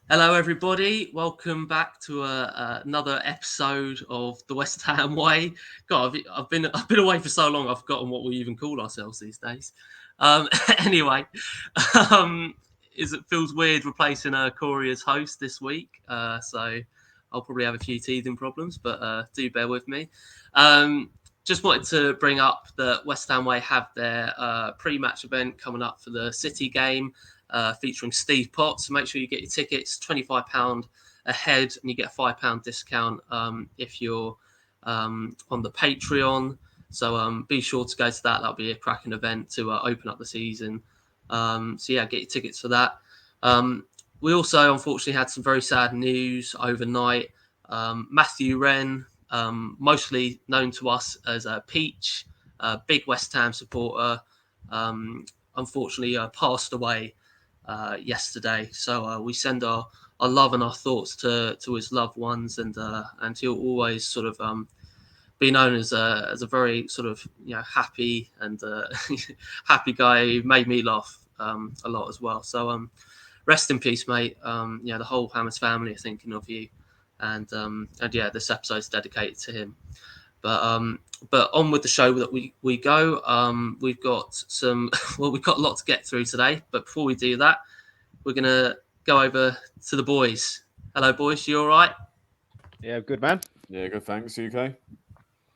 Hello, everybody. Welcome back to another episode of the West Ham Way. God, I've been away for so long. I've forgotten what we even call ourselves these days. Um, anyway, um, it feels weird replacing Corey as host this week. So I'll probably have a few teething problems, but do bear with me. Um, just wanted to bring up that West Ham Way have their pre-match event coming up for the City game featuring Steve Potts. So make sure you get your tickets, £25 a head, and you get a £5 discount if you're on the Patreon. So be sure to go to that. That'll be a cracking event to open up the season. So yeah, get your tickets for that. We also unfortunately had some very sad news overnight. Matthew Wren, mostly known to us as Peach, a big West Ham supporter, unfortunately passed away yesterday. So we send our love and our thoughts to his loved ones, and he'll always sort of be known as a very sort of happy and happy guy who made me laugh a lot as well. So rest in peace, mate. The whole Hammers family are thinking of you, and yeah, this episode's dedicated to him. But on with the show that we go. We've got some we've got a lot to get through today. But before we do that, we're gonna go over to the boys. Hello, boys. You all right? Yeah, good man. Yeah, good. Thanks. UK.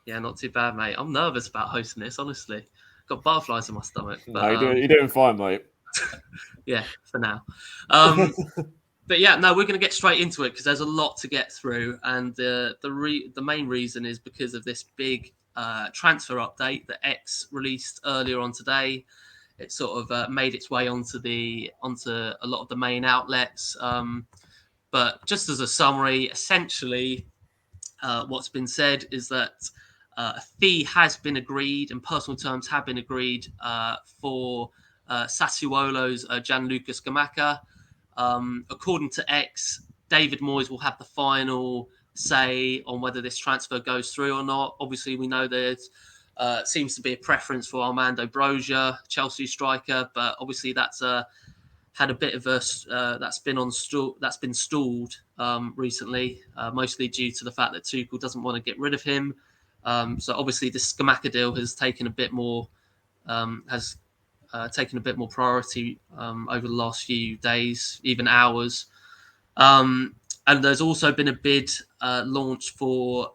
Yeah, not too bad, mate. I'm nervous about hosting this. Honestly, got butterflies in my stomach. No, But you're doing fine, mate. yeah, for now. But yeah, no, we're going to get straight into it because there's a lot to get through, and the main reason is because of this big transfer update that X released earlier on today. It sort of made its way onto a lot of the main outlets. But just as a summary, essentially, what's been said is that a fee has been agreed and personal terms have been agreed for Sassuolo's Gianluca Scamacca. According to X, David Moyes will have the final say on whether this transfer goes through or not. Obviously, we know there's seems to be a preference for Armando Broja, Chelsea striker, but obviously that's had a bit of a that's been stalled recently, mostly due to the fact that Tuchel doesn't want to get rid of him. So obviously, the Scamacca deal has taken a bit more has taken a bit more priority over the last few days, even hours. And there's also been a bid launched for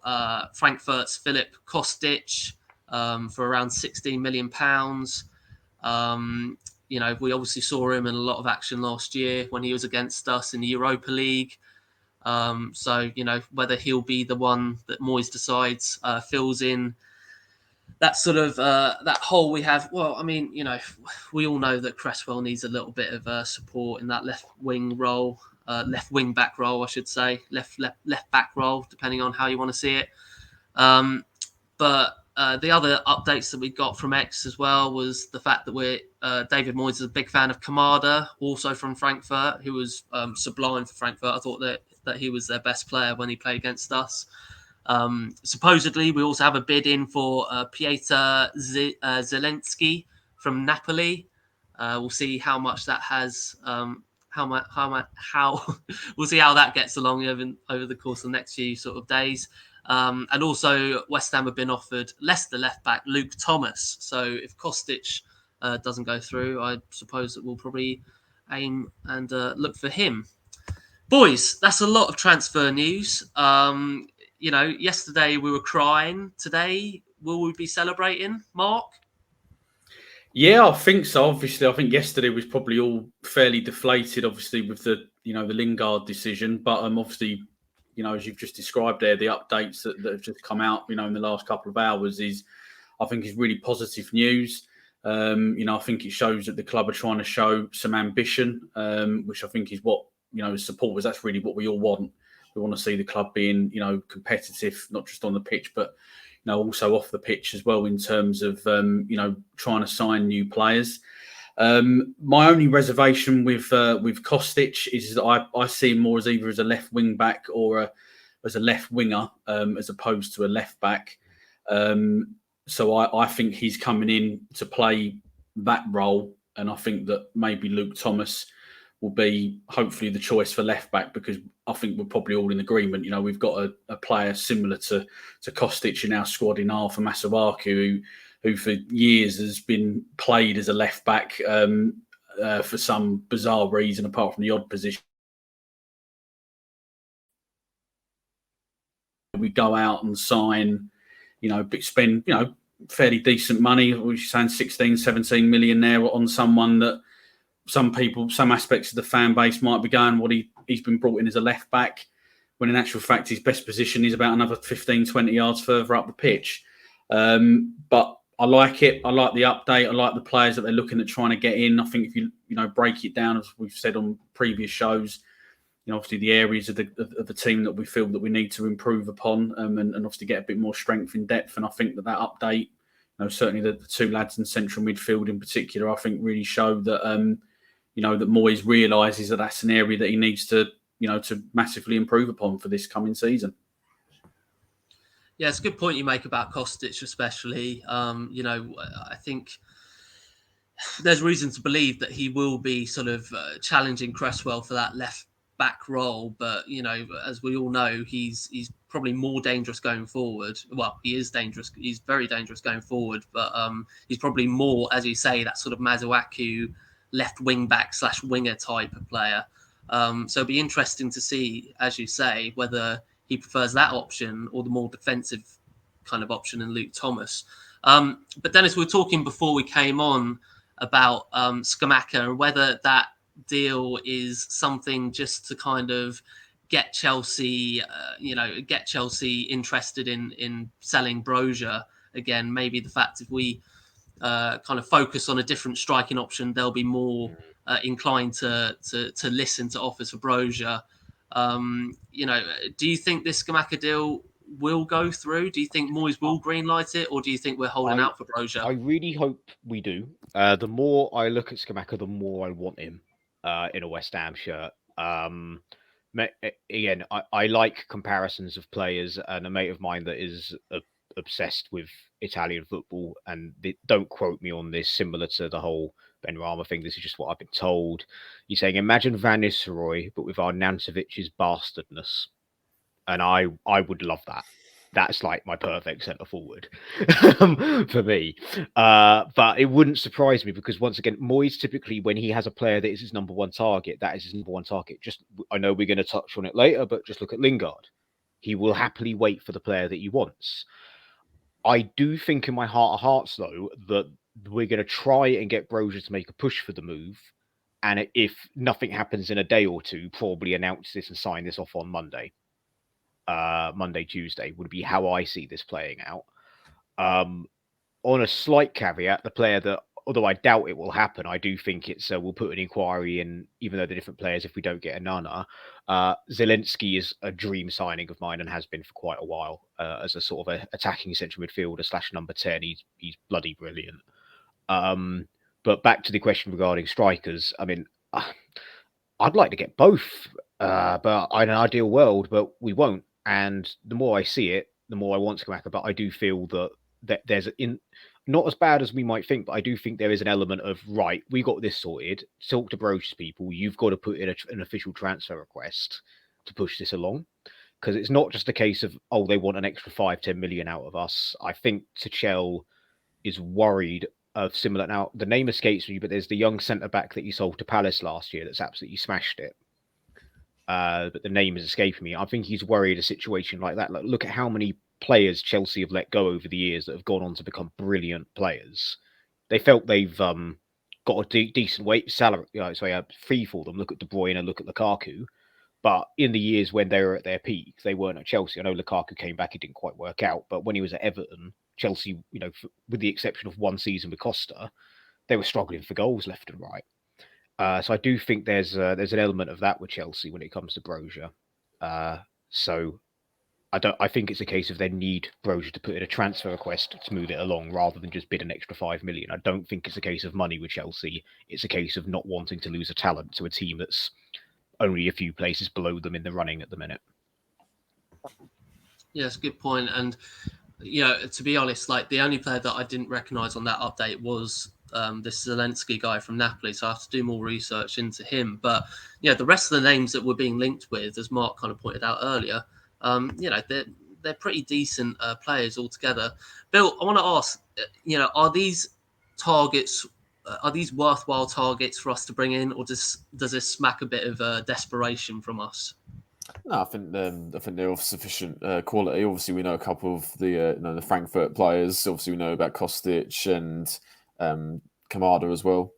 Frankfurt's Philip Kostic for around £16 million. We obviously saw him in a lot of action last year when he was against us in the Europa League. So whether he'll be the one that Moyes decides fills in that sort of that hole we have. Well, I mean, we all know that Cresswell needs a little bit of support in that left wing role, left wing back role, I should say, left back role, depending on how you want to see it. But the other updates that we got from X as well was the fact that David Moyes is a big fan of Kamada, also from Frankfurt, who was sublime for Frankfurt. I thought that he was their best player when he played against us. Supposedly, we also have a bid in for Piotr Zelensky from Napoli. We'll see how much that has. How we'll see how that gets along over the course of the next few sort of days. And also, West Ham have been offered Leicester left back Luke Thomas. So if Kostic doesn't go through, I suppose that we'll probably aim and look for him. Boys, that's a lot of transfer news. Yesterday we were crying. Today, will we be celebrating, Mark? Yeah, I think so. Obviously, I think yesterday was probably all fairly deflated, obviously, with the Lingard decision. But obviously, as you've just described there, the updates that have just come out, in the last couple of hours I think is really positive news. I think it shows that the club are trying to show some ambition, which I think is what, as supporters, that's really what we all want. We want to see the club being, competitive, not just on the pitch, but also off the pitch as well in terms of, trying to sign new players. My only reservation with Kostic is that I see him more as either as a left wing back or as a left winger, as opposed to a left back. So I think he's coming in to play that role, and I think that maybe Luke Thomas will be hopefully the choice for left back, because I think we're probably all in agreement. You know, we've got a player similar to Kostic in our squad in Arthur Masuaku, who for years has been played as a left back for some bizarre reason, apart from the odd position. We go out and sign, spend, fairly decent money. We're saying 16, 17 million there on someone that some people, some aspects of the fan base might be going, he's been brought in as a left back, when in actual fact his best position is about another 15, 20 yards further up the pitch. But I like it. I like the update. I like the players that they're looking at trying to get in. I think if you break it down, as we've said on previous shows, obviously the areas of the team that we feel that we need to improve upon, and obviously get a bit more strength in depth. And I think that update, certainly the two lads in central midfield in particular, I think really show that that Moyes realises that that's an area that he needs to to massively improve upon for this coming season. Yeah, it's a good point you make about Kostic, especially. I think there's reason to believe that he will be sort of challenging Cresswell for that left back role, but as we all know, he's probably more dangerous going forward. Well, he is dangerous. He's very dangerous going forward, but he's probably more, as you say, that sort of Masuaku left wing back / winger type of player. So it'd be interesting to see, as you say, whether he prefers that option or the more defensive kind of option in Luke Thomas. But Dennis, we were talking before we came on about Scamacca and whether that deal is something just to kind of get Chelsea, interested in selling Brozier again. Maybe the fact if we kind of focus on a different striking option, they'll be more inclined to listen to offers for Brozier. Do you think this Scamacca deal will go through? Do you think Moyes will greenlight it, or do you think we're holding out for Brozier? I really hope we do. The more I look at Scamacca, the more I want him in a West Ham shirt. Again, I like comparisons of players, and a mate of mine that is obsessed with Italian football, and don't quote me on this, similar to the whole Benrahma thing, this is just what I've been told. He's saying, imagine Van Nistelrooy, but with Arnautovic's bastardness. And I would love that. That's like my perfect centre forward for me. But it wouldn't surprise me, because once again, Moyes typically, when he has a player that is his number one target, that is his number one target. I know we're going to touch on it later, but just look at Lingard. He will happily wait for the player that he wants. I do think in my heart of hearts, though, that we're going to try and get Brozier to make a push for the move. And if nothing happens in a day or two, probably announce this and sign this off on Monday. Tuesday would be how I see this playing out. On a slight caveat, the player that, although I doubt it will happen, I do think it's we'll put an inquiry in, even though the different players, if we don't get a Nana. Zelensky is a dream signing of mine and has been for quite a while as a sort of a attacking central midfielder / number 10. He's bloody brilliant. But back to the question regarding strikers, I mean, I'd like to get both, but in an ideal world, but we won't. And the more I see it, the more I want Scamacca. But I do feel that there's not as bad as we might think, but I do think there is an element of, right, we got this sorted. Talk to Brozier's people. You've got to put in an official transfer request to push this along, because it's not just a case of, oh, they want an extra 5-10 million out of us. I think Tuchel is worried of similar. Now, the name escapes me, but there's the young centre back that you sold to Palace last year that's absolutely smashed it. But the name is escaping me. I think he's worried a situation like that. Like, look at how many players Chelsea have let go over the years that have gone on to become brilliant players. They felt they've got a decent salary, fee for them. Look at De Bruyne and look at Lukaku. But in the years when they were at their peak, they weren't at Chelsea. I know Lukaku came back, it didn't quite work out. But when he was at Everton, Chelsea, with the exception of one season with Costa, they were struggling for goals left and right. So I do think there's an element of that with Chelsea when it comes to Brozier. So I think it's a case of they need Brozier to put in a transfer request to move it along rather than just bid an extra 5 million. I don't think it's a case of money with Chelsea. It's a case of not wanting to lose a talent to a team that's only a few places below them in the running at the minute. Yeah, that's a good point. And to be honest, like the only player that I didn't recognise on that update was this Zelensky guy from Napoli, so I have to do more research into him. But yeah, the rest of the names that we're being linked with, as Mark kind of pointed out earlier, they're pretty decent players altogether. Bill, I want to ask, are these targets? Are these worthwhile targets for us to bring in, or does this smack a bit of desperation from us? No, I think they're of sufficient quality. Obviously, we know a couple of the Frankfurt players. Obviously, we know about Kostic and Kamada as well.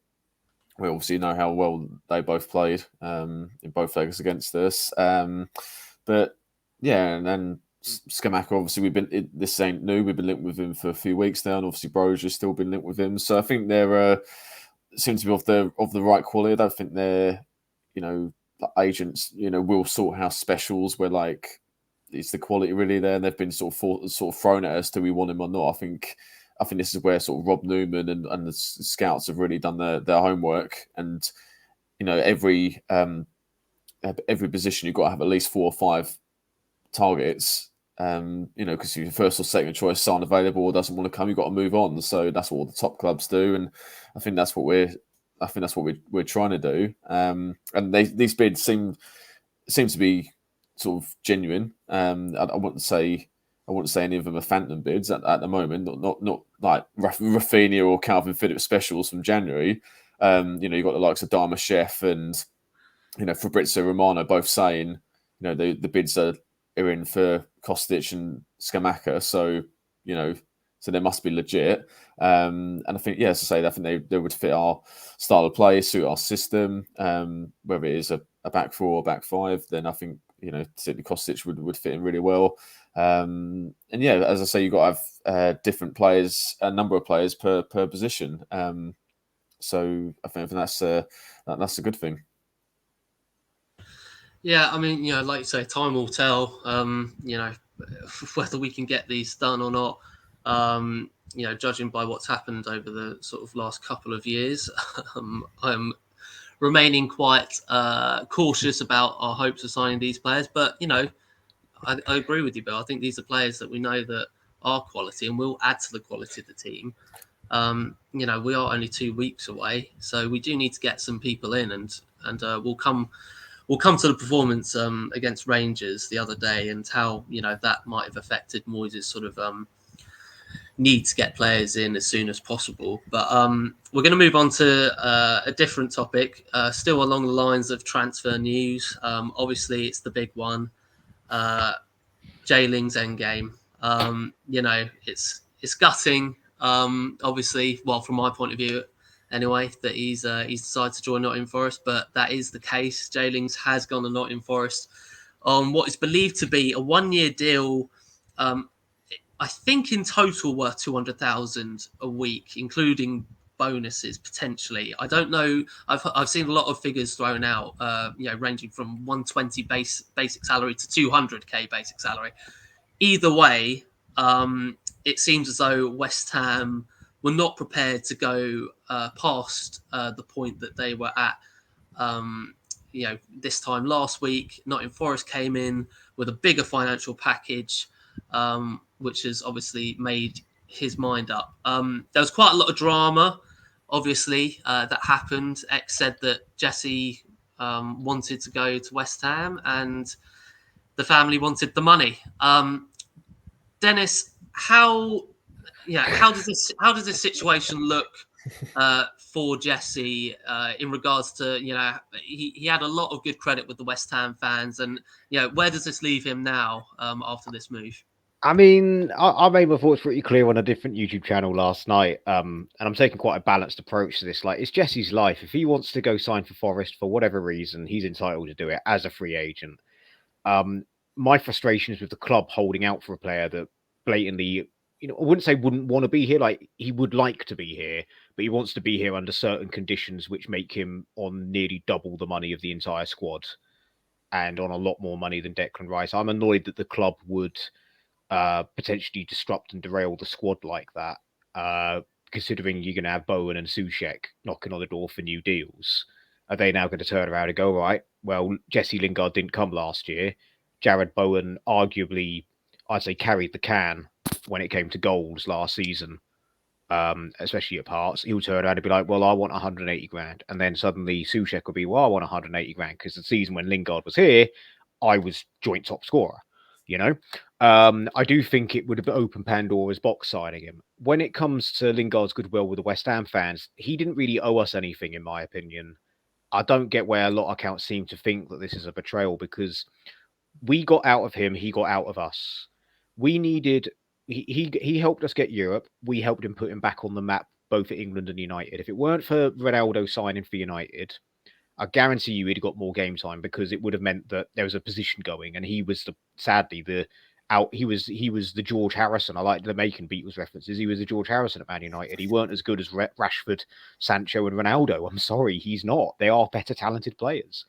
We obviously know how well they both played in both legs against us. But yeah, and then Scamacca, obviously, this ain't new. We've been linked with him for a few weeks now, and obviously Broja's still been linked with him. So I think they're seem to be of the right quality. I don't think they're the agents will sort out specials where like is the quality really there, and they've been sort of thrown at us, do we want him or not. I think this is where sort of Rob Newman and the scouts have really done their homework, and every position you've got to have at least 4 or 5 targets, because your first or second choice aren't available or doesn't want to come, you've got to move on. So that's what all the top clubs do, and I think that's what we're trying to do. And these bids seem to be sort of genuine. I wouldn't say any of them are phantom bids at the moment. Not like Rafinha or Calvin Phillips specials from January. You've got the likes of Dharma Chef and Fabrizio Romano both saying the bids are in for Kostic and Scamacca. So so they must be legit. And I think, as I say, I think they would fit our style of play, suit our system. Whether it is a back 4 or back 5, then I think certainly Kostic would fit in really well. And yeah, as I say, you've got to have different players, a number of players per position. So I think that's a good thing. Yeah, I mean, like you say, time will tell. Whether we can get these done or not. Judging by what's happened over the sort of last couple of years, I'm remaining quite cautious about our hopes of signing these players. But I agree with you, Bill. I think these are players that we know that are quality and will add to the quality of the team. We are only 2 weeks away, so we do need to get some people in, and we'll come to the performance against Rangers the other day, and how that might have affected Moyes' sort of need to get players in as soon as possible. But we're going to move on to a different topic, still along the lines of transfer news. Obviously, it's the big one, Jayling's endgame. It's gutting. Obviously, well, from my point of view, anyway, that he's decided to join Nottingham Forest, but that is the case. Jaylings has gone to Nottingham Forest on what is believed to be a 1-year deal. I think in total worth 200,000 a week, including bonuses potentially. I don't know. I've seen a lot of figures thrown out, ranging from 120 basic salary to 200k basic salary. Either way, it seems as though West Ham were not prepared to go past the point that they were at. This time last week, Nottingham Forest came in with a bigger financial package, which has obviously made his mind up. There was quite a lot of drama, obviously, that happened. X said that Jesse wanted to go to West Ham and the family wanted the money. Dennis, how does this situation look for Jesse in regards to he had a lot of good credit with the West Ham fans, and where does this leave him now after this move? I mean, I made my thoughts pretty clear on a different YouTube channel last night, and I'm taking quite a balanced approach to this. Like, it's Jesse's life. If he wants to go sign for Forest for whatever reason, he's entitled to do it as a free agent. My frustration is with the club holding out for a player that blatantly, I wouldn't say wouldn't want to be here. Like, he would like to be here, but he wants to be here under certain conditions, which make him on nearly double the money of the entire squad and on a lot more money than Declan Rice. I'm annoyed that the club would potentially disrupt and derail the squad like that, considering you're going to have Bowen and Soucek knocking on the door for new deals. Are they now going to turn around and go, right, well, Jesse Lingard didn't come last year. Jared Bowen arguably, I'd say, carried the can when it came to goals last season. especially at parts, he'll turn around and be like, well, I want 180 grand. And then suddenly Souček will be, well, I want 180 grand because the season when Lingard was here, I was joint top scorer. I do think it would have opened Pandora's box signing him. When it comes to Lingard's goodwill with the West Ham fans, he didn't really owe us anything, in my opinion. I don't get where a lot of accounts seem to think that this is a betrayal, because we got out of him, he got out of us. We needed he helped us get Europe. We helped him put him back on the map, both at England and United. If it weren't for Ronaldo signing for United, I guarantee you he'd got more game time, because it would have meant that there was a position going, and he was he was the George Harrison. I like the Macon Beatles references. He was the George Harrison at Man United. He weren't as good as Rashford, Sancho, and Ronaldo. I'm sorry, he's not. They are better talented players.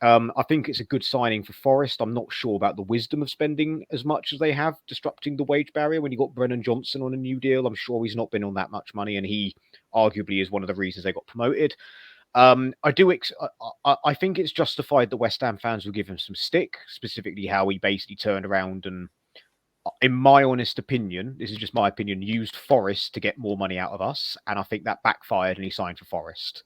I think it's a good signing for Forest. I'm not sure about the wisdom of spending as much as they have, disrupting the wage barrier. When you got Brennan Johnson on a new deal, I'm sure he's not been on that much money, and he arguably is one of the reasons they got promoted. I think it's justified that West Ham fans will give him some stick, specifically how he basically turned around and, in my honest opinion, this is just my opinion, used Forest to get more money out of us, and I think that backfired and he signed for Forest.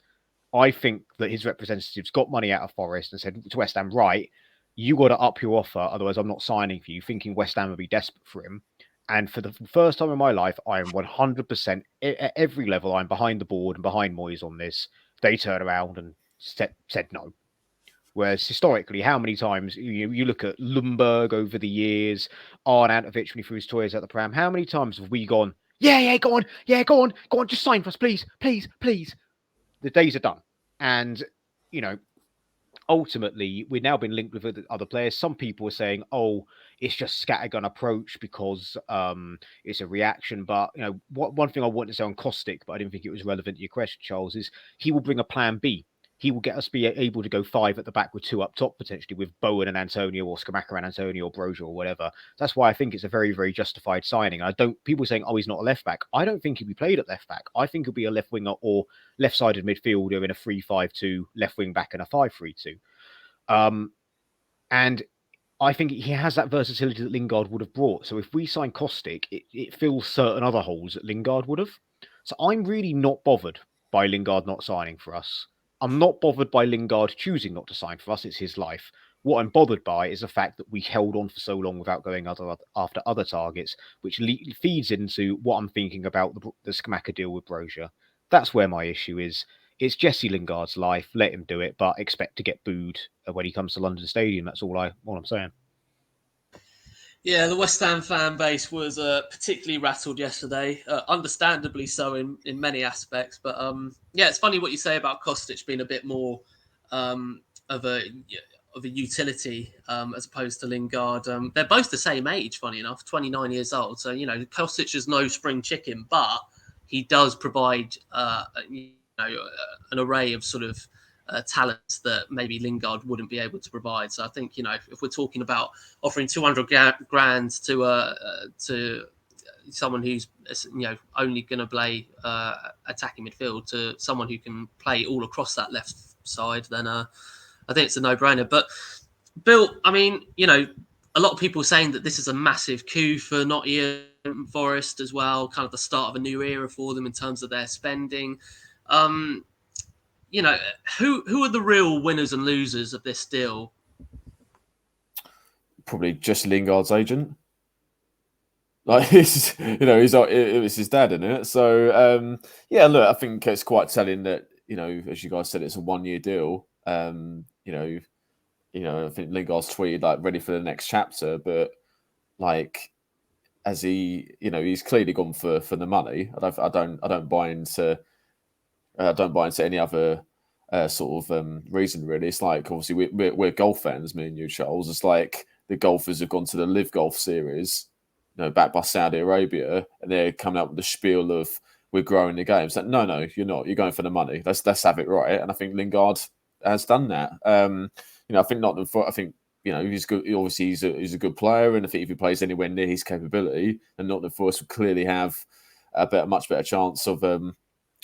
I think that his representatives got money out of Forest and said to West Ham, right, you got to up your offer, otherwise I'm not signing for you, thinking West Ham would be desperate for him. And for the first time in my life, I am 100%, at every level, I'm behind the board and behind Moyes on this. They turned around and said no. Whereas historically, how many times, you look at Lundberg over the years, Arne Antovic when he threw his toys at the pram, how many times have we gone, go on, just sign for us, please. The days are done. And, ultimately, we've now been linked with other players. Some people are saying, oh, it's just scattergun approach because it's a reaction. But, one thing I wanted to say on Kostic, but I didn't think it was relevant to your question, Charles, is he will bring a plan B. He will get us be able to go 5 at the back with 2 up top, potentially with Bowen and Antonio, or Scamacca and Antonio, or Broja, or whatever. That's why I think it's a very, very justified signing. People saying, oh, he's not a left back. I don't think he'll be played at left back. I think he'll be a left winger or left-sided midfielder in a 3-5-2, left wing back in a 5-3-2. And I think he has that versatility that Lingard would have brought. So if we sign Kostic, it fills certain other holes that Lingard would have. So I'm really not bothered by Lingard not signing for us. I'm not bothered by Lingard choosing not to sign for us. It's his life. What I'm bothered by is the fact that we held on for so long without going after other targets, which feeds into what I'm thinking about the Scamacca deal with Broja. That's where my issue is. It's Jesse Lingard's life. Let him do it, but expect to get booed when he comes to London Stadium. That's all I'm saying. Yeah, the West Ham fan base was particularly rattled yesterday, understandably so in many aspects. But it's funny what you say about Kostic being a bit more of a utility as opposed to Lingard. They're both the same age, funny enough, 29 years old. So, Kostic is no spring chicken, but he does provide an array of sort of talents that maybe Lingard wouldn't be able to provide. So I think, if we're talking about offering 200 grand to someone who's, only going to play attacking midfield, to someone who can play all across that left side, then I think it's a no-brainer. But Bill, I mean, a lot of people are saying that this is a massive coup for Nottingham Forest as well, kind of the start of a new era for them in terms of their spending. Who are the real winners and losers of this deal? Probably just Lingard's agent. Like, it's his dad, isn't it? So, look, I think it's quite telling that, as you guys said, it's a 1-year deal. I think Lingard's tweeted like ready for the next chapter, but like, as he's clearly gone for the money. I don't buy into any other sort of reason, really. It's like, obviously we're golf fans, me and you, Charles. It's like the golfers have gone to the Live Golf Series, backed by Saudi Arabia, and they're coming up with the spiel of we're growing the game. It's like, no, you're not. You're going for the money. Let's have it right. And I think Lingard has done that. I think I think he's good. Obviously, he's a good player, and I think if he plays anywhere near his capability, then Nottingham Forest will clearly have a much better chance of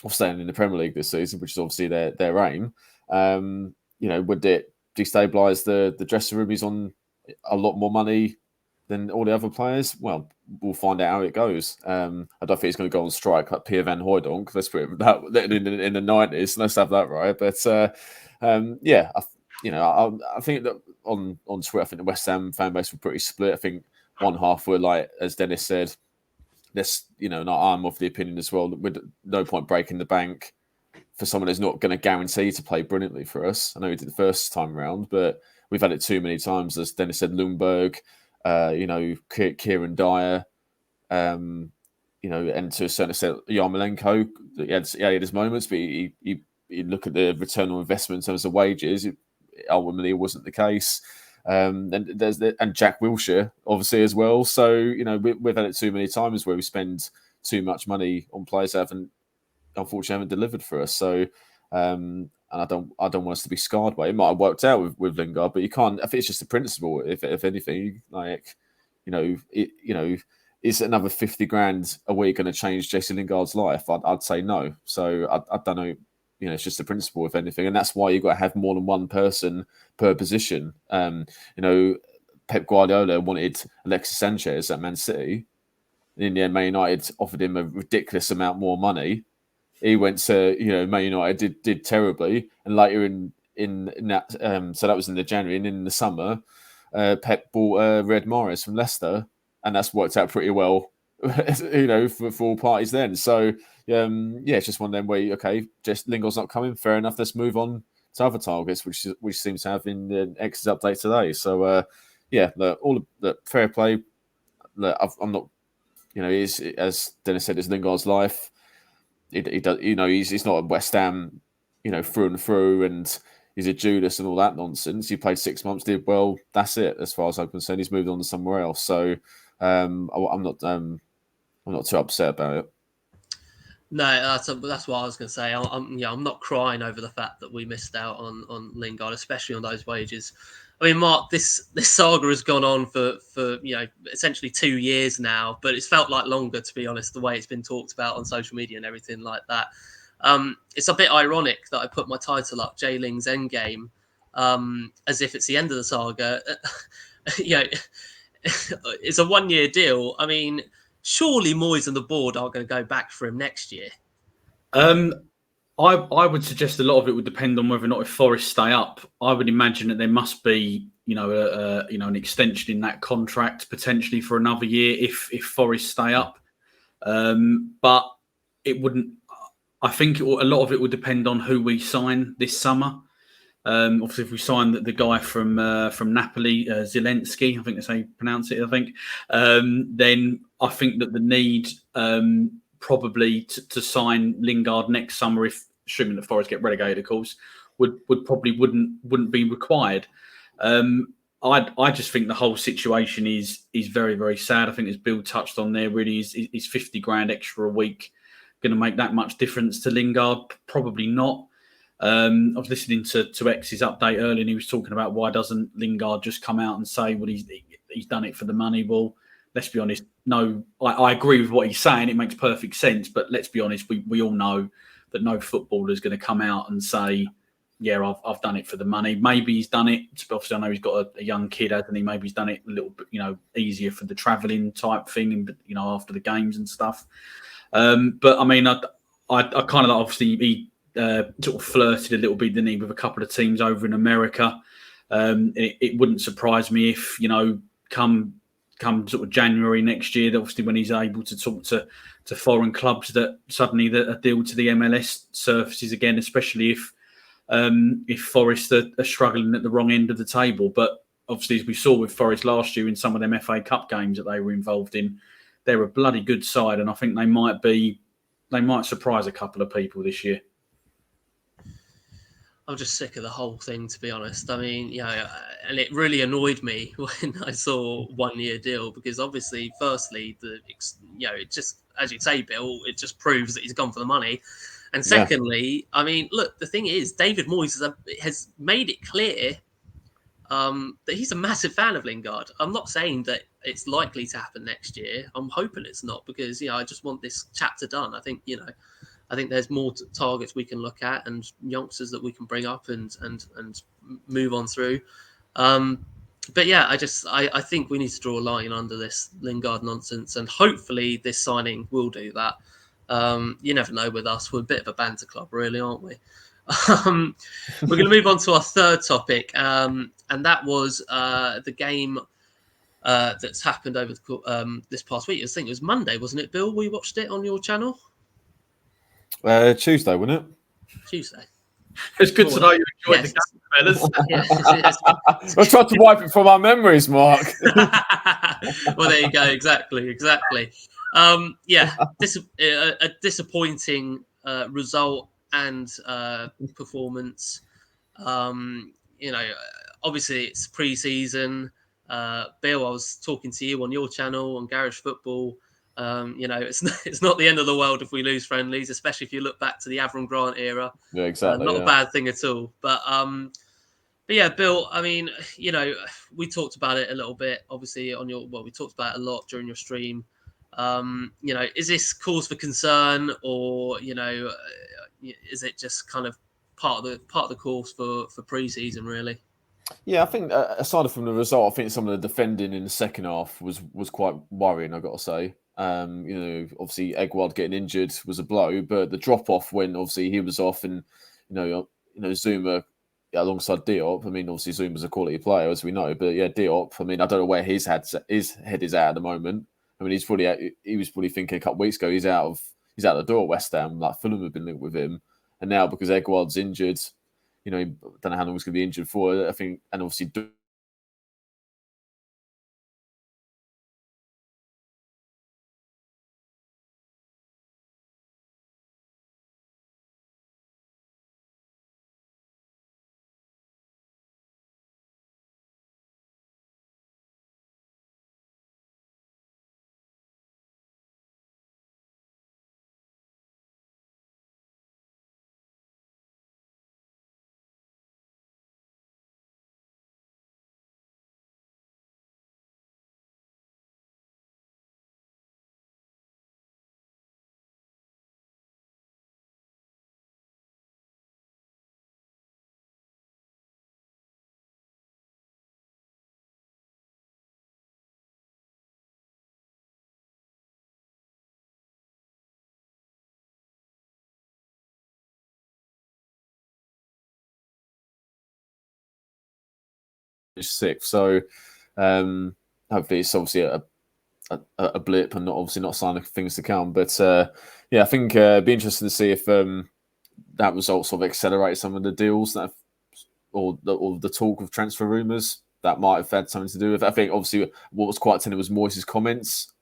staying in the Premier League this season, which is obviously their aim. Would it destabilise the dressing room? He's on a lot more money than all the other players. Well, we'll find out how it goes. I don't think he's going to go on strike like Pierre Van Hooijdonk. Let's put it that in the 90s. Let's have that right. But I think that on Twitter, I think the West Ham fan base were pretty split. I think one half were like, as Dennis said, and I'm of the opinion as well that with no point breaking the bank for someone who's not going to guarantee to play brilliantly for us. I know he did the first time round, but we've had it too many times. As Dennis said, Lingard, Kieran Dyer, and to a certain extent, Yarmolenko. He had his moments, but he look at the return on investment in terms of wages. Ultimately, it wasn't the case. And Jack Wilshere, obviously, as well. So, we've had it too many times where we spend too much money on players that unfortunately haven't delivered for us. So, and I don't want us to be scarred by it. It might have worked out with Lingard, but you can't. I think it's just a principle. If anything, is another 50 grand a week going to change Jesse Lingard's life? I'd say no. So I don't know. It's just a principle, if anything, and that's why you've got to have more than one person per position. Pep Guardiola wanted Alexis Sanchez at Man City. In the end, Man United offered him a ridiculous amount more money. He went to Man United, did terribly, and later in that, so that was in the January, and in the summer, Pep bought Riyad Mahrez from Leicester, and that's worked out pretty well, for all parties then. So. It's just one of them where just Lingard's not coming. Fair enough. Let's move on to other targets, which seems to have in the X's update today. So all the fair play. I'm not, as Dennis said, it's Lingard's life. He does, he's not a West Ham, through and through, and he's a Judas and all that nonsense. He played 6 months, did well. That's it, as far as I'm concerned. He's moved on to somewhere else. So I'm not too upset about it. No, that's what I was going to say. I'm not crying over the fact that we missed out on Lingard, especially on those wages. I mean, Mark, this saga has gone on for essentially 2 years now, but it's felt like longer, to be honest, the way it's been talked about on social media and everything like that. It's a bit ironic that I put my title up, J Ling's Endgame, as if it's the end of the saga. It's a 1 year deal. I mean, surely Moyes and the board aren't going to go back for him next year. I would suggest a lot of it would depend on whether or not if Forest stay up. I would imagine that there must be, an extension in that contract potentially for another year if Forest stay up. But it wouldn't. I think a lot of it would depend on who we sign this summer. Obviously, if we sign the guy from Napoli, Zelensky, I think that's how you pronounce it. I think then I think that the need probably to sign Lingard next summer, if assuming that Forest get relegated, of course, wouldn't be required. I just think the whole situation is very, very sad. I think as Bill touched on there, really is 50 grand extra a week going to make that much difference to Lingard? Probably not. I was listening to X's update earlier, and he was talking about why doesn't Lingard just come out and say, well, he's done it for the money. Well, let's be honest. No, I agree with what he's saying. It makes perfect sense. But let's be honest. We all know that no footballer is going to come out and say, yeah, I've done it for the money. Maybe he's done it. Obviously, I know he's got a young kid, hasn't he? Maybe he's done it a little bit, easier for the travelling type thing, after the games and stuff. But I mean, I kind of obviously he sort of flirted a little bit, didn't he, with a couple of teams over in America. It wouldn't surprise me if, come sort of January next year, that obviously when he's able to talk to foreign clubs, that suddenly a deal to the MLS surfaces again, especially if Forest are struggling at the wrong end of the table. But obviously, as we saw with Forest last year in some of them FA Cup games that they were involved in, they're a bloody good side, and I think they might surprise a couple of people this year. I'm just sick of the whole thing, to be honest. I mean, and it really annoyed me when I saw 1 year deal, because obviously, firstly, it just, as you say, Bill, it just proves that he's gone for the money. And secondly, I mean, look, the thing is, David Moyes has made it clear that he's a massive fan of Lingard. I'm not saying that it's likely to happen next year. I'm hoping it's not, because, I just want this chapter done. I think, I think there's more targets we can look at and youngsters that we can bring up and move on through. But yeah, I think we need to draw a line under this Lingard nonsense, and hopefully this signing will do that. You never know with us; we're a bit of a banter club, really, aren't we? We're going to move on to our third topic, and that was the game that's happened over this past week. I think it was Monday, wasn't it, Bill? We watched it on your channel. Tuesday, wasn't it? Tuesday. It's good to know you enjoyed the game, fellas. Yes. I tried to wipe it from our memories, Mark. Well, there you go. Exactly. A disappointing result and performance. Obviously it's pre-season. Bill, I was talking to you on your channel on Garage Football. It's not the end of the world if we lose friendlies, especially if you look back to the Avram Grant era. Yeah, exactly. Not a bad thing at all. But yeah, Bill, I mean, we talked about it a little bit, obviously, we talked about it a lot during your stream. Is this cause for concern, or, is it just kind of part of the course for pre-season, really? Yeah, I think aside from the result, I think some of the defending in the second half was quite worrying, I've got to say. Obviously Edouard getting injured was a blow, but the drop off when obviously he was off, and Zuma alongside Diop. I mean, obviously Zuma's a quality player, as we know, but yeah, Diop. I mean, I don't know where his head is at the moment. I mean, he was probably thinking a couple of weeks ago he's out the door at West Ham. Like Fulham have been linked with him, and now because Edouard's injured, I don't know how long he's going to be injured for. I think, and obviously. Sixth, so hopefully it's obviously a blip and not a sign of things to come. But I think it'd be interesting to see if that result sort of accelerates some of the deals or the talk of transfer rumours that might have had something to do with it. I think obviously what was quite telling was Moyes' comments,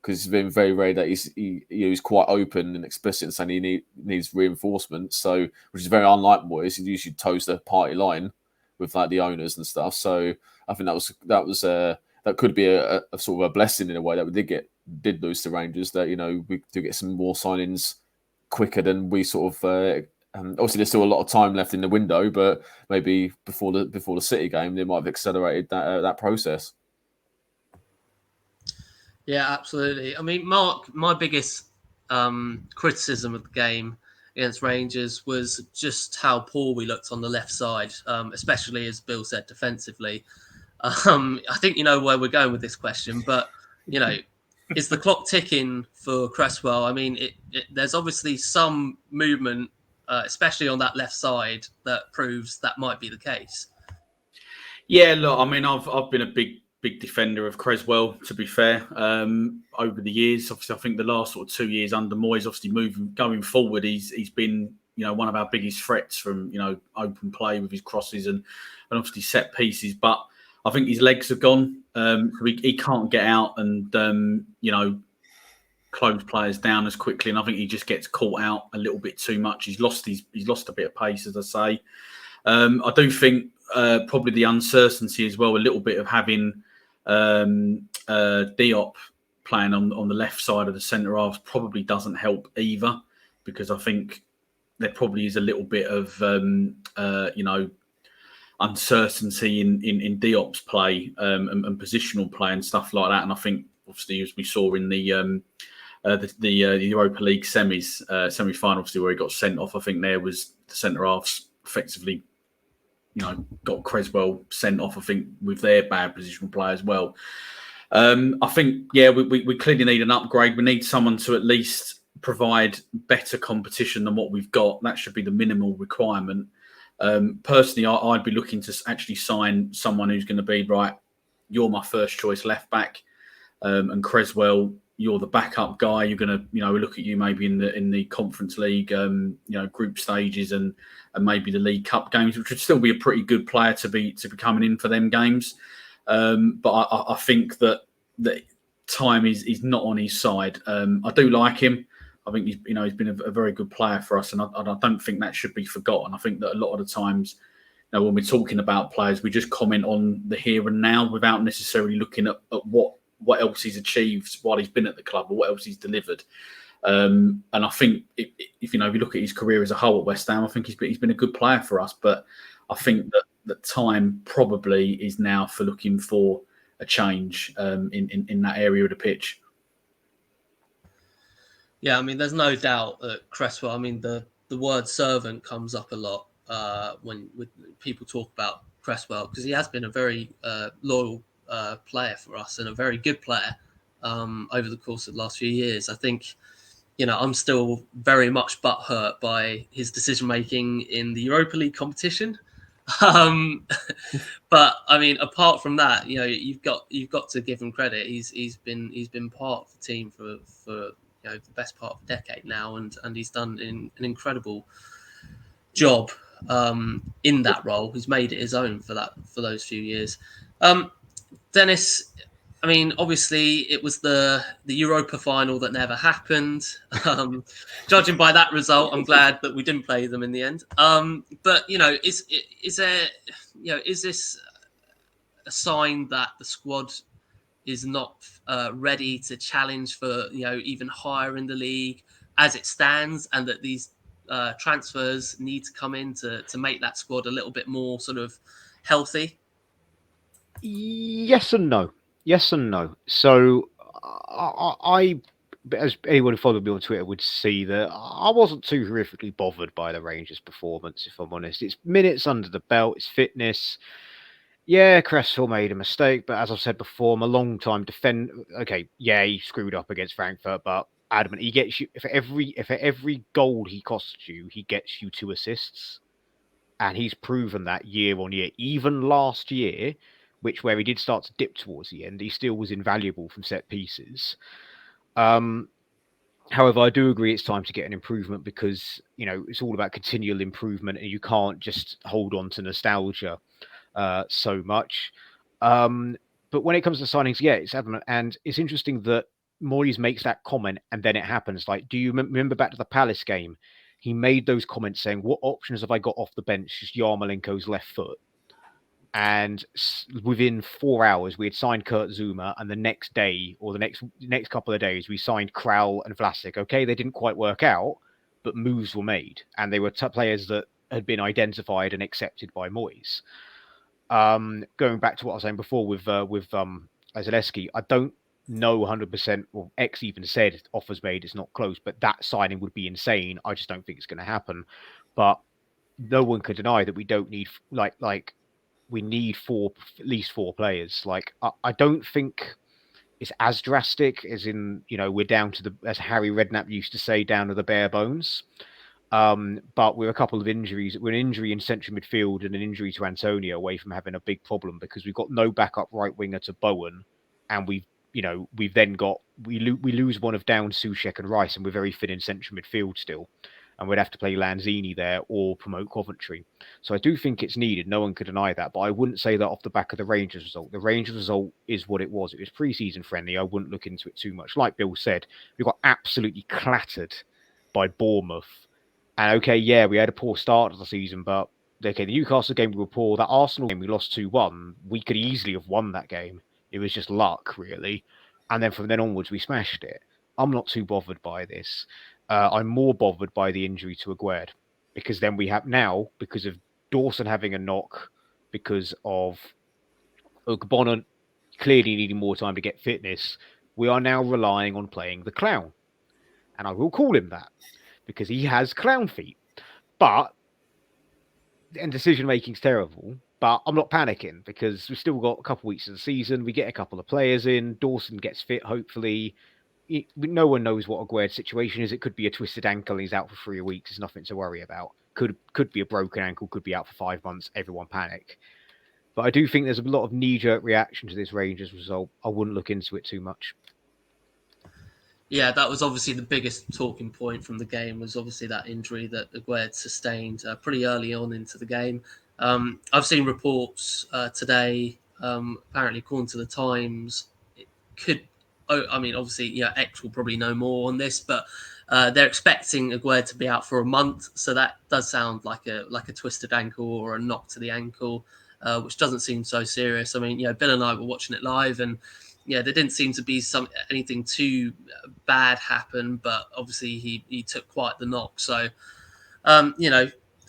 because it's been very rare that he's quite open and explicit in saying he needs reinforcement. So, which is very unlike Moyes. He usually toes the party line with like the owners and stuff. So I think that could be a sort of a blessing in a way that we did lose to Rangers. That we do get some more signings quicker than we sort of. Obviously, there's still a lot of time left in the window, but maybe before the City game, they might have accelerated that process. Yeah, absolutely. I mean, Mark, my biggest criticism of the game against Rangers was just how poor we looked on the left side, especially, as Bill said, defensively. I think you know where we're going with this question, but, is the clock ticking for Cresswell? I mean, there's obviously some movement, especially on that left side, that proves that might be the case. Yeah, look, I mean, I've been a big defender of Cresswell, to be fair, over the years. Obviously, I think the last sort of 2 years under Moyes, obviously going forward, he's been, one of our biggest threats from, open play with his crosses and obviously set pieces. But I think his legs have gone. He can't get out and, close players down as quickly. And I think he just gets caught out a little bit too much. He's lost a bit of pace, as I say. I do think probably the uncertainty as well, a little bit of having Diop playing on the left side of the centre halves probably doesn't help either, because I think there probably is a little bit of uncertainty in Diop's play and positional play and stuff like that. And I think obviously, as we saw in the Europa League semi-final, obviously where he got sent off, I think there was the centre halves effectively got Creswell sent off, I think, with their bad positional play as well. I think, we clearly need an upgrade. We need someone to at least provide better competition than what we've got. That should be the minimal requirement. Personally, I'd be looking to actually sign someone who's going to be, right, you're my first choice left back, and Creswell, you're the backup guy. You're going to, look at you maybe in the Conference League, group stages and maybe the League Cup games, which would still be a pretty good player to be coming in for them games. But I think that time is not on his side. I do like him. I think he's been a very good player for us, and I don't think that should be forgotten. I think that a lot of the times, when we're talking about players, we just comment on the here and now without necessarily looking at what else he's achieved while he's been at the club or what else he's delivered. And I think if you look at his career as a whole at West Ham, I think he's been a good player for us. But I think that the time probably is now for looking for a change in that area of the pitch. Yeah, I mean, there's no doubt that Cresswell, I mean, the word servant comes up a lot when people talk about Cresswell, because he has been a very loyal player for us and a very good player over the course of the last few years. I think, I'm still very much butthurt by his decision-making in the Europa League competition. But I mean, apart from that, you've got to give him credit. He's been part of the team for the best part of a decade now, and he's done an incredible job in that role. He's made it his own for those few years. Dennis, I mean, obviously it was the Europa final that never happened. Judging by that result, I'm glad that we didn't play them in the end. But is this a sign that the squad is not ready to challenge for even higher in the league as it stands, and that these transfers need to come in to make that squad a little bit more sort of healthy? Yes and no. So I, as anyone who followed me on Twitter would see, that I wasn't too horrifically bothered by the Rangers' performance, if I'm honest. It's minutes under the belt, it's fitness. Yeah, Cresswell made a mistake, but as I've said before, I'm a long-time defender. Okay, yeah, he screwed up against Frankfurt, but adamant, he gets you, if every goal he costs you, he gets you 2 assists. And he's proven that year on year. Even last year, where he did start to dip towards the end, he still was invaluable from set pieces. However, I do agree it's time to get an improvement, because it's all about continual improvement, and you can't just hold on to nostalgia so much. But when it comes to signings, yeah, it's adamant, and it's interesting that Moyes makes that comment and then it happens. Like, do you remember back to the Palace game? He made those comments saying, "What options have I got off the bench? Just Yarmolenko's left foot." And within 4 hours, we had signed Kurt Zuma, and the next day, or the next couple of days, we signed Král and Vlasic. Okay, they didn't quite work out, but moves were made, and they were players that had been identified and accepted by Moyes. Going back to what I was saying before with Zaleski, I don't know 100%. Well, X even said offers made, it's not close, but that signing would be insane. I just don't think it's going to happen. But no one can deny that we don't need like we need at least 4 players. Like I don't think it's as drastic as in we're down to as Harry Redknapp used to say, down to the bare bones. But with a couple of injuries, we're an injury in central midfield and an injury to Antonio away from having a big problem, because we've got no backup right winger to Bowen, and we've then got we lose one of Down, Soucek and Rice, and we're very thin in central midfield still, and we'd have to play Lanzini there or promote Coventry. So I do think it's needed. No one could deny that, but I wouldn't say that off the back of the Rangers result. The Rangers result is what it was. It was pre-season friendly. I wouldn't look into it too much. Like Bill said, we got absolutely clattered by Bournemouth. And okay, yeah, we had a poor start of the season, but okay, the Newcastle game we were poor. That Arsenal game we lost 2-1. We could easily have won that game. It was just luck, really. And then from then onwards, we smashed it. I'm not too bothered by this. I'm more bothered by the injury to Aguerd, because then we have now, because of Dawson having a knock, because of Ogbonna clearly needing more time to get fitness, we are now relying on playing the clown. And I will call him that, because he has clown feet. But and decision making's terrible. But I'm not panicking because we've still got a couple of weeks of the season. We get a couple of players in. Dawson gets fit, hopefully. No one knows what Aguerd's situation is. It could be a twisted ankle. He's out for 3 weeks. There's nothing to worry about. Could be a broken ankle. Could be out for 5 months. Everyone panic. But I do think there's a lot of knee-jerk reaction to this Rangers result. I wouldn't look into it too much. Yeah, that was obviously the biggest talking point from the game, was obviously that injury that Aguerd sustained pretty early on into the game. I've seen reports today, apparently according to the Times, it could, obviously, X will probably know more on this, but they're expecting Aguerd to be out for a month. So that does sound like a twisted ankle or a knock to the ankle, which doesn't seem so serious. I mean, Bill and I were watching it live, and there didn't seem to be anything too bad happen, but obviously he took quite the knock. So,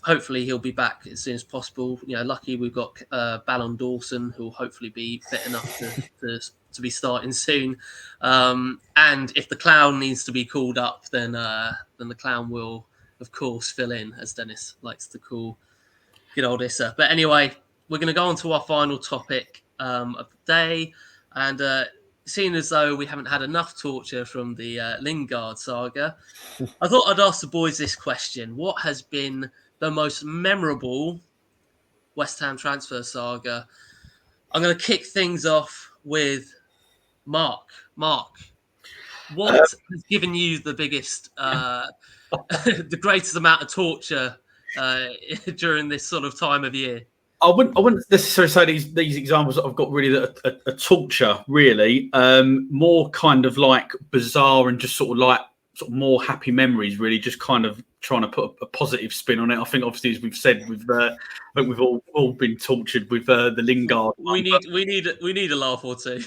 hopefully he'll be back as soon as possible. Lucky we've got Ballon Dawson, who will hopefully be fit enough to be starting soon. And if the clown needs to be called up, then the clown will, of course, fill in, as Dennis likes to call good old Issa. But anyway, we're going to go on to our final topic of the day. And seeing as though we haven't had enough torture from the Lingard saga, I thought I'd ask the boys this question. What has been the most memorable West Ham transfer saga? I'm going to kick things off with Mark. Mark, what has given you the biggest, the greatest amount of torture during this sort of time of year? I wouldn't necessarily say these examples that I've got really a torture, really. More kind of like bizarre and just sort of more happy memories, really. Just kind of trying to put a positive spin on it. I think, obviously, as we've said, I think we've all been tortured with the Lingard. We need a laugh or two.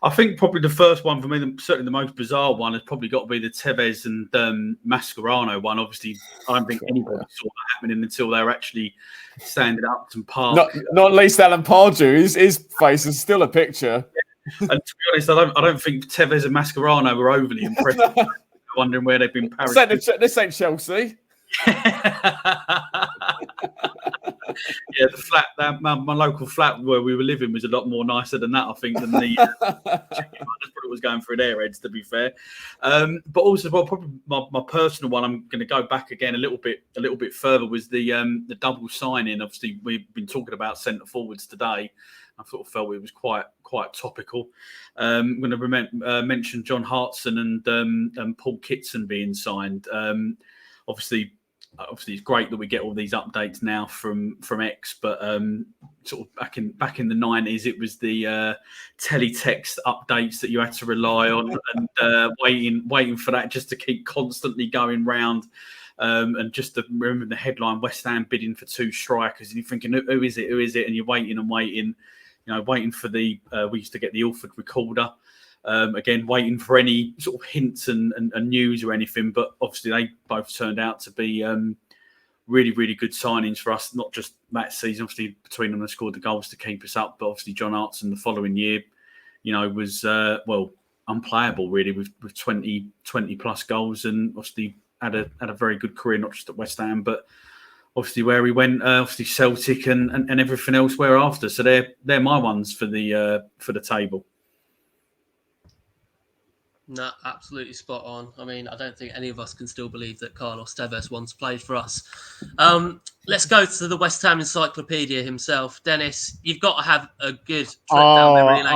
I think probably the first one for me, certainly the most bizarre one, has probably got to be the Tevez and Mascherano one. Obviously, I don't think anybody saw that happening until they were actually standing up to Park. Not least Alan Pardew. His face is still a picture. And to be honest, I don't think Tevez and Mascherano were overly impressed. Wondering where they've been parachuted. This ain't Chelsea. Yeah, the flat, my local flat where we were living was a lot more nicer than that, I think, than the what was going through their heads, to be fair. But also, probably my personal one, I'm going to go back again a little bit further, was the double signing. Obviously, we've been talking about centre forwards today. I sort of felt it was quite topical. I'm going to mention John Hartson and Paul Kitson being signed. Obviously, it's great that we get all these updates now from X, but sort of back in the 90s, it was the teletext updates that you had to rely on, and waiting for that just to keep constantly going round. And just to remember the headline: West Ham bidding for 2 strikers, and you're thinking, who is it? And you're waiting and waiting. Waiting for we used to get the Ilford recorder. Again, waiting for any sort of hints and news or anything, but obviously they both turned out to be really, really good signings for us, not just that season. Obviously, between them, they scored the goals to keep us up, but obviously John Hartson the following year, was unplayable really with 20 plus goals, and obviously had a very good career, not just at West Ham, but obviously where he went, obviously Celtic and everything else thereafter. So they're my ones for the table. No, absolutely spot on. I mean, I don't think any of us can still believe that Carlos Tevez once played for us. Let's go to the West Ham encyclopedia himself. Dennis, you've got to have a good trip down memory lane.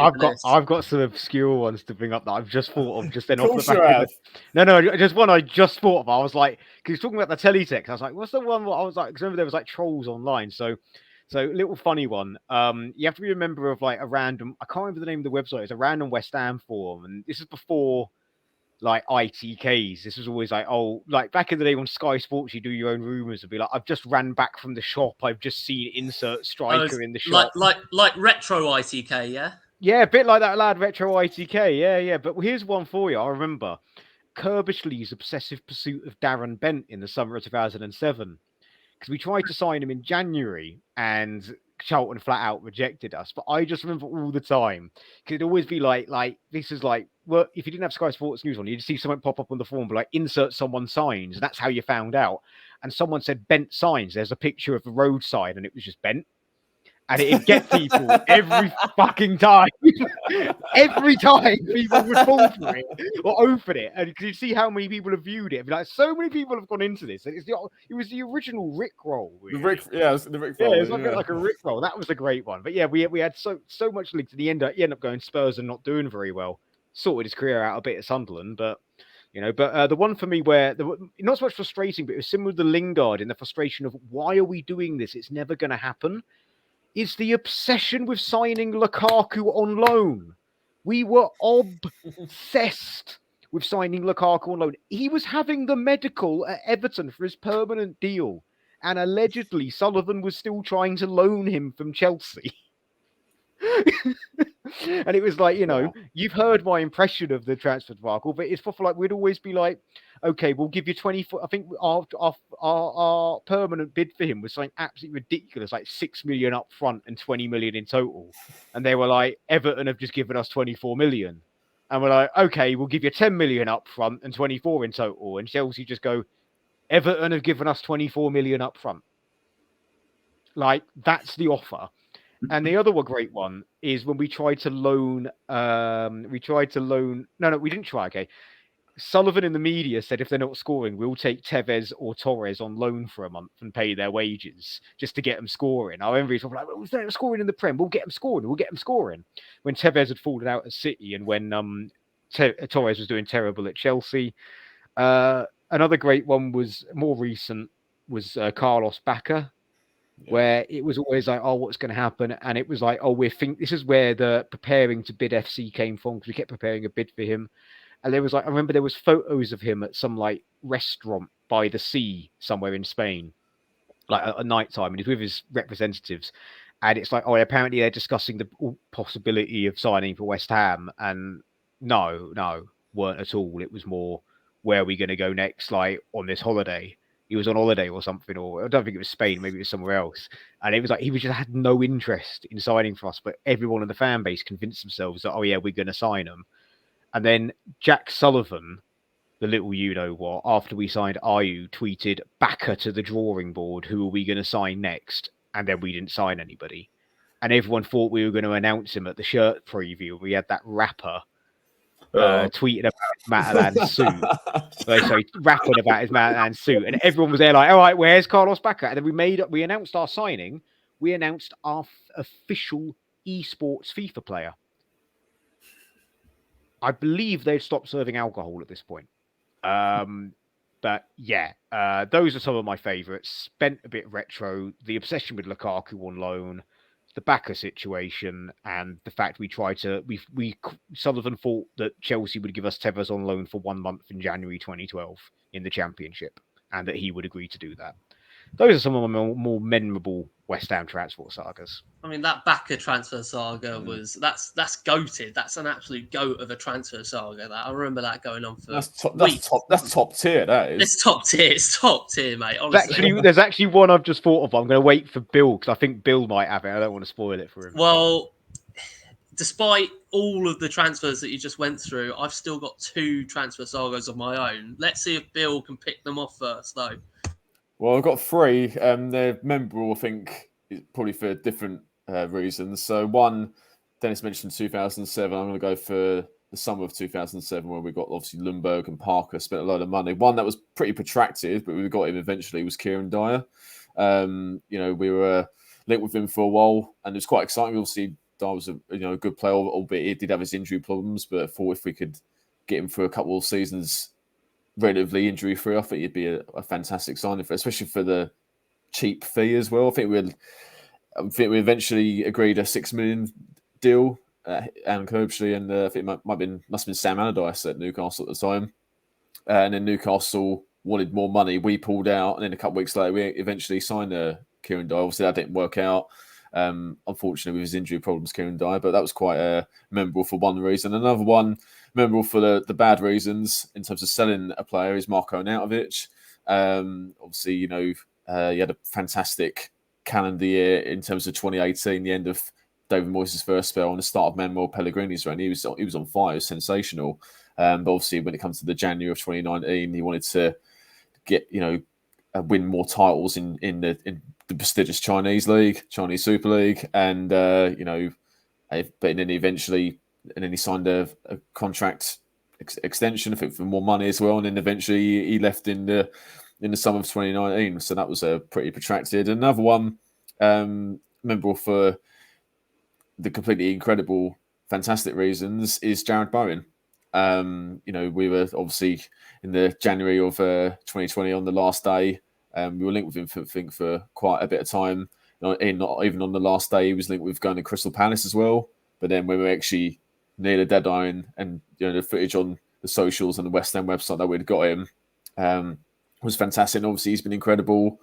I've got some obscure ones to bring up that I've just thought of just then off the back of No, just one I just thought of. I was like, because he's talking about the teletext. I was like, what's the one? I was like, because remember there was like trolls online. So little funny one. You have to be a member of like a random, I can't remember the name of the website. It's a random West Ham forum, and this is before like ITKs. This was always like, like back in the day when Sky Sports, you do your own rumours. It'd be like, I've just ran back from the shop. I've just seen insert striker in the shop. Like retro ITK, yeah. Yeah, a bit like that lad retro ITK. Yeah. But here's one for you. I remember Kirbishley's obsessive pursuit of Darren Bent in the summer of 2007. Because we tried to sign him in January and Charlton flat out rejected us. But I just remember all the time, because it'd always be like this is like, well, if you didn't have Sky Sports News on, you'd see something pop up on the forum, but like insert someone signs, and that's how you found out. and someone said bent signs. There's a picture of the road sign, and it was just bent. And it'd get people every fucking time. Every time people would fall for it or open it. And you see how many people have viewed it. Like, so many people have gone into this. And it was the original Rickroll. Really. It was the Rickroll. Yeah, it was like a Rickroll. That was a great one. But yeah, we had so much linked to the end. He ended up going Spurs and not doing very well. Sorted his career out a bit at Sunderland, but the one for me where not so much frustrating, but it was similar to the Lingard in the frustration of why are we doing this? It's never going to happen. Is the obsession with signing Lukaku on loan. We were obsessed with signing Lukaku on loan. He was having the medical at Everton for his permanent deal, and allegedly Sullivan was still trying to loan him from Chelsea. And it was like, you've heard my impression of the transfer debacle, but it's for like we'd always be like, okay, we'll give you 24. I think our permanent bid for him was something absolutely ridiculous, like 6 million up front and 20 million in total. And they were like, Everton have just given us 24 million. And we're like, okay, we'll give you 10 million up front and 24 in total. And Chelsea just go, Everton have given us 24 million up front. Like, that's the offer. And the other great one is when we tried to loan. No, we didn't try. Okay, Sullivan in the media said if they're not scoring, we'll take Tevez or Torres on loan for a month and pay their wages just to get them scoring. I remember he's like, well, they're not scoring in the Prem. We'll get them scoring. When Tevez had fallen out at City and when Torres was doing terrible at Chelsea. Another great one was more recent was Carlos Bacca. Yeah. Where it was always like, oh, what's going to happen? And it was like, oh, this is where the preparing to bid FC came from because we kept preparing a bid for him. And there was like, I remember there was photos of him at some like restaurant by the sea somewhere in Spain, like at night time, and he's with his representatives. And it's like, oh, apparently they're discussing the possibility of signing for West Ham. And no, weren't at all. It was more, where are we going to go next? Like on this holiday. He was on holiday or something, or I don't think it was Spain, maybe it was somewhere else. And it was like, he just had no interest in signing for us, but everyone in the fan base convinced themselves that, oh yeah, we're going to sign him. And then Jack Sullivan, the little you-know-what, after we signed Ayew, tweeted, Bacca to the drawing board, who are we going to sign next? And then we didn't sign anybody. And everyone thought we were going to announce him at the shirt preview. We had that rapper tweeting about his Matalan suit. Rapping about his Matalan suit. And everyone was there like, all right, where's Carlos Bacca? And then we announced our signing. We announced our official esports FIFA player. I believe they've stopped serving alcohol at this point. But yeah, those are some of my favourites. Spent a bit retro. The obsession with Lukaku on loan. The Bacca situation and the fact Sullivan thought that Chelsea would give us Tevez on loan for 1 month in January 2012 in the Championship, and that he would agree to do that. Those are some of my more memorable West Ham transfer sagas. I mean, that Bacca transfer saga was that's goated. That's an absolute goat of a transfer saga. That I remember that going on for weeks. That's top tier. That is. It's top tier. It's top tier, mate. Honestly, there's actually one I've just thought of. I'm going to wait for Bill because I think Bill might have it. I don't want to spoil it for him. Well, despite all of the transfers that you just went through, I've still got 2 transfer sagas of my own. Let's see if Bill can pick them off first, though. Well, I've got 3. They're memorable, I think, probably for different reasons. So one, Dennis mentioned 2007. I'm going to go for the summer of 2007, where we got obviously Lundberg and Parker, spent a load of money. One that was pretty protracted, but we got him eventually, was Kieran Dyer. We were linked with him for a while, and it was quite exciting. Obviously, Dyer was a good player, albeit he did have his injury problems, but I thought if we could get him for a couple of seasons relatively injury-free, I think it'd be a fantastic signing for, especially for the cheap fee as well. I think we eventually agreed a 6 million deal, Alan Kirbshley, and I think it must have been Sam Allardyce at Newcastle at the time. And then Newcastle wanted more money. We pulled out, and then a couple of weeks later, we eventually signed Kieran Dyer. Obviously, that didn't work out. Unfortunately, with his injury problems, Kieran Dyer, but that was quite memorable for one reason. Another one memorable for the bad reasons in terms of selling a player is Marko Arnautovic. Obviously, he had a fantastic calendar year in terms of 2018, the end of David Moyes' first spell, and the start of Manuel Pellegrini's reign. He was on fire, it was sensational. But obviously, when it comes to the January of 2019, he wanted to get win more titles in the prestigious Chinese league, Chinese Super League, and but then eventually, and then he signed a contract extension, I think, for more money as well, and then eventually he left in the summer of 2019. So that was pretty protracted. Another one, memorable for the completely incredible, fantastic reasons, is Jared Bowen. We were obviously in the January of 2020 on the last day. We were linked with him for quite a bit of time. Not even on the last day, he was linked with going to Crystal Palace as well. But then when we were actually near the deadline, and the footage on the socials and the West Ham website that we'd got him was fantastic. And obviously, he's been incredible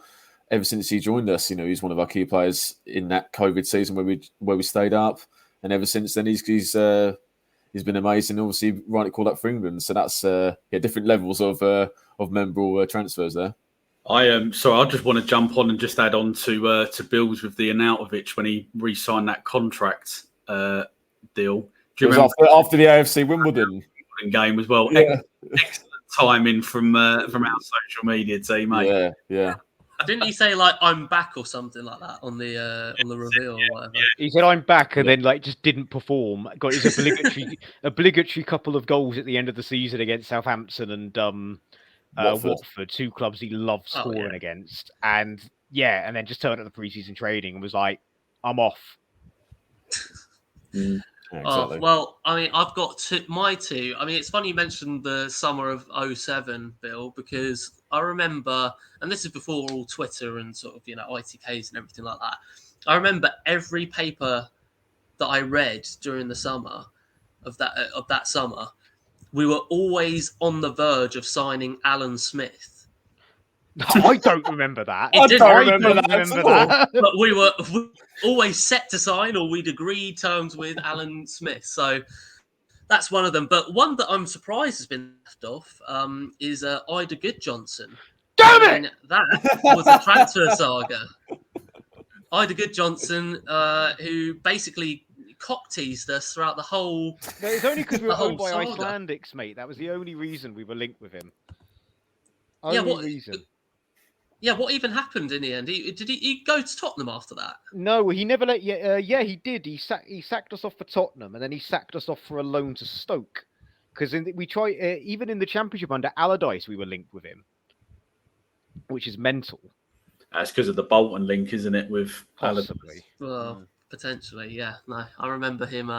ever since he joined us. He's one of our key players in that COVID season where we stayed up, and ever since then, he's been amazing. Obviously, rightly called up for England. So that's different levels of memorable transfers there. I just want to jump on and just add on to Bill's with the Arnautovic when he re-signed that contract deal. Do you remember after the AFC Wimbledon game as well? Yeah. Excellent timing from our social media team, mate. Yeah. Didn't he say I'm back or something like that on the reveal or whatever? He said I'm back, and then just didn't perform. Got his obligatory couple of goals at the end of the season against Southampton and Watford, two clubs he loved scoring against, and then just turned up the preseason training and was like, I'm off. Yeah, exactly. Well, I mean, I've got my two. I mean, it's funny you mentioned the summer of 2007, Bill, because I remember, and this is before all Twitter and sort of, ITKs and everything like that. I remember every paper that I read during the summer of that summer, we were always on the verge of signing Alan Smith. I don't remember that. I don't remember that. But we were always set to sign, or we'd agreed terms with Alan Smith. So that's one of them. But one that I'm surprised has been left off is Ida Goodjohnson. Damn it! That was a transfer saga. Ida Goodjohnson, who basically cock-teased us throughout the whole. No, it's only because we were owned by saga. Icelandics, mate. That was the only reason we were linked with him. What even happened in the end? Did he go to Tottenham after that? No, he never let. Yeah, he did. He sacked us off for Tottenham, and then he sacked us off for a loan to Stoke. Because we tried even in the Championship under Allardyce, we were linked with him, which is mental. That's because of the Bolton link, isn't it? With Possibly. Well, potentially, yeah. No, I remember him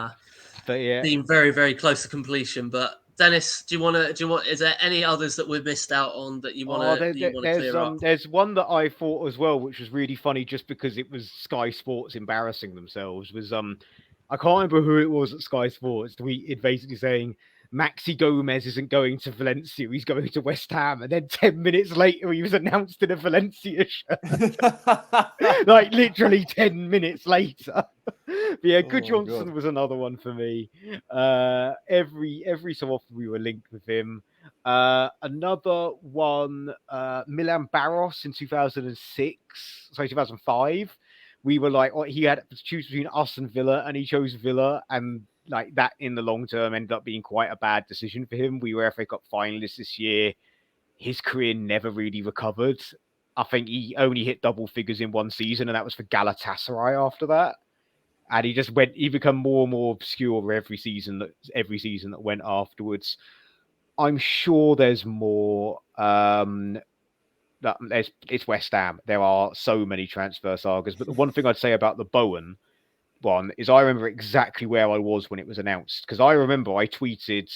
But yeah, being very, very close to completion. But Dennis, is there any others that we've missed out on that you want to clear up? There's one that I thought as well, which was really funny, just because it was Sky Sports embarrassing themselves. Was I can't remember who it was at Sky Sports tweeted basically saying Maxi Gomez isn't going to Valencia, he's going to West Ham, and then 10 minutes later he was announced in a Valencia shirt. Like literally 10 minutes later. But yeah, Goodjohnson was another one for me. Every so often we were linked with him. Another one, Milan Baros in 2005. We were like, he had to choose between us and Villa, and he chose Villa, and like that in the long term ended up being quite a bad decision for him. We were FA Cup finalists this year. His career never really recovered. I think he only hit double figures in one season, and that was for Galatasaray after that. And he became more and more obscure every season that went afterwards. I'm sure there's more. It's West Ham. There are so many transfer sagas, but the one thing I'd say about the Bowen one is I remember exactly where I was when it was announced, because I remember I tweeted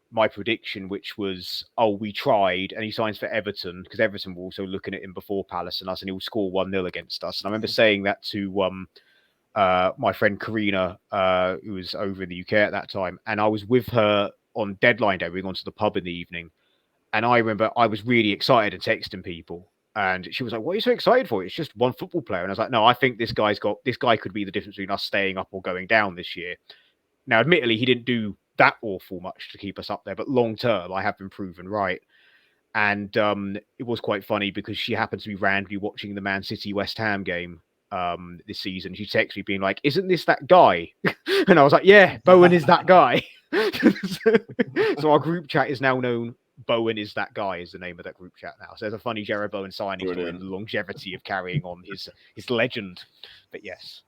my prediction, which was, we tried, and he signs for Everton, because Everton were also looking at him before Palace and us, and he'll score 1-0 against us. And I remember saying that to my friend Karina, who was over in the UK at that time, and I was with her on deadline day. We went to the pub in the evening, and I remember I was really excited and texting people. And she was like, "What are you so excited for? It's just one football player." And I was like, "No, I think this guy could be the difference between us staying up or going down this year." Now, admittedly, he didn't do that awful much to keep us up there, but long term, I have been proven right. And it was quite funny because she happened to be randomly watching the Man City West Ham game this season. She texted me being like, "Isn't this that guy?" And I was like, "Yeah, Bowen is that guy." So our group chat is now known Bowen is that guy is the name of that group chat now. So there's a funny Jared Bowen signing story and Brilliant. the longevity of carrying on his legend. But yes.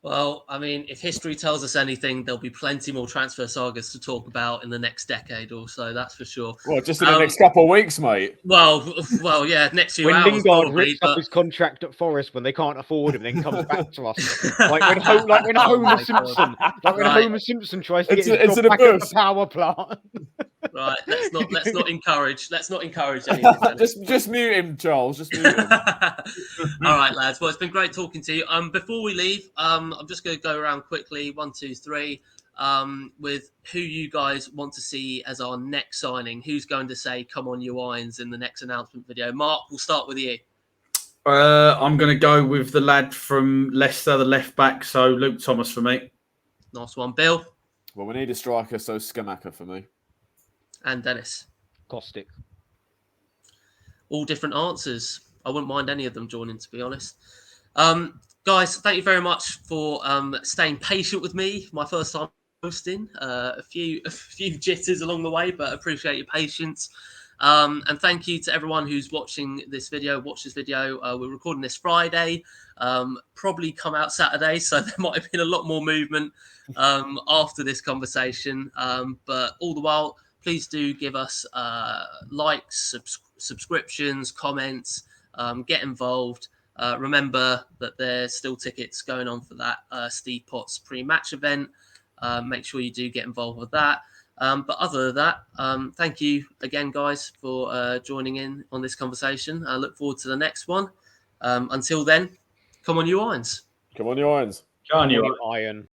Well, I mean, if history tells us anything, there'll be plenty more transfer sagas to talk about in the next decade or so. That's for sure. Well, just in the next couple of weeks, mate. Well, yeah, next few When hours Lingard probably. rips up But his contract at Forest when they can't afford him, and then comes back to us, like when Homer Simpson, Homer Simpson tries to get his Into job the back at booth. the power plant. right, let's not encourage anything. just mute him, Charles. Just mute him. All right, lads. Well, it's been great talking to you. Before we leave, I'm just going to go around quickly, 1, 2, 3, with who you guys want to see as our next signing. Who's going to say "Come on, you Irons" in the next announcement video? Mark, we'll start with you. I'm going to go with the lad from Leicester, the left back. So Luke Thomas for me. Nice one, Bill Well, we need a striker, so Scamacca for me. and Dennis. Kostic. All different answers. I wouldn't mind any of them joining, to be honest. Guys, thank you very much for staying patient with me. My first time hosting. A few jitters along the way, but appreciate your patience. And thank you to everyone who's watching this video. Watch this video. We're recording this Friday. Probably come out Saturday, so there might have been a lot more movement after this conversation. But all the while, please do give us likes, subscriptions, comments. Get involved. Remember that there's still tickets going on for that Steve Potts pre-match event. Make sure you do get involved with that. But other than that, thank you again, guys, for joining in on this conversation. I look forward to the next one. Until then, come on, you Irons. Come on, you Irons. Go on, you Iron.